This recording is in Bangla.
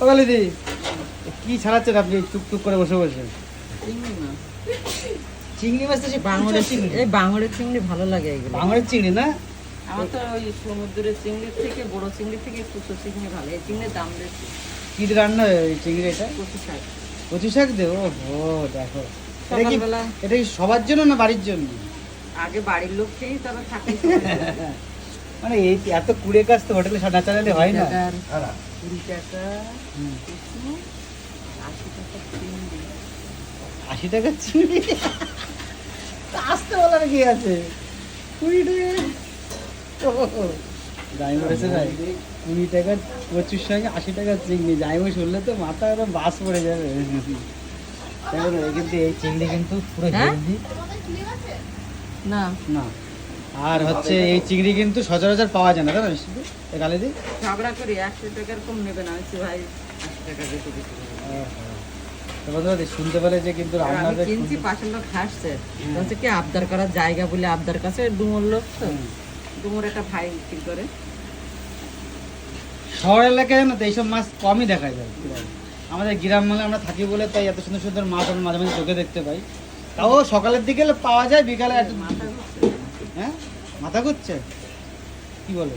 বলে দি কি ছাড়াচ্ছেন আপনি টুকটুক করে বসে বসে? চিংড়ি মাছ। চিংড়ি মাছ তো সে বাঙড়ের চিংড়ি, এই বাঙড়ের চিংড়ি ভালো লাগে এগুলো। বাঙালির চিংড়ি না? আমার তো ওই সমুদ্রের চিংড়ির থেকে বড় চিংড়ি থেকে কুচো চিংড়ি ভালো। এই চিংড়ির দাম বেশি। কি দিয়ে রান্না হয় এই চিংড়ি? এটা কচু শাক। কচু শাক দেবো। ও দেখো, এটা কি সকালবেলা এটা কি সবার জন্য না বাড়ির জন্য? আগে বাড়ির লোক খেয়েই তারা থাকে। মানে এই এত কুড়ে কাজ তো হোটেলে না চালালে হয় না। 20 টাকা হুম। কচু, 80 টাকা চিংড়ি। 80 টাকা চিংড়ি? আসতে বলার কি আছে? 20 টাকা যাই বলেছে ভাই, 20 টাকার কচুর সঙ্গে 80 টাকার চিংড়ি। যাই বই শুনলে তো মাথা একদম বাস পড়ে যাবে। দেখো না, কিন্তু এই চিংড়ি কিন্তু পুরো হ্যাঁ? হেলদি না, না। আর হচ্ছে এই চিংড়ি কিন্তু সচরাচর পাওয়া যায় না, তাই না মিষ্টি? এই গালে দি ঝগড়া করি 100 টাকার কম নেবে না। আমি বলছি, ভাই 80 টাকা বেশি দিতে হবে। তো বন্ধুরা শুনতে পেলে যে কিন্তু আর আমি রান্নাতে কিনছি, পাশের লোক হাসছে। বলছে কি আবদার করার জায়গা বলে আবদার কাছে ডুমোর লোক তো। ডুমোর একটা ভাই বিক্রি করে। শহর এলাকায় না তো এইসব মাছ কমই দেখা যায়। আমাদের গ্রাম মানে আমরা থাকি বলে তাই এত সুন্দর সুন্দর মাছ আমরা মাঝে মাঝে চোখে দেখতে পাই। তাও সকালের দিকে পাওয়া যায়, বিকালে একটু মাথা ঘুরছে। হ্যাঁ মাথা ঘুরছে কি বলে?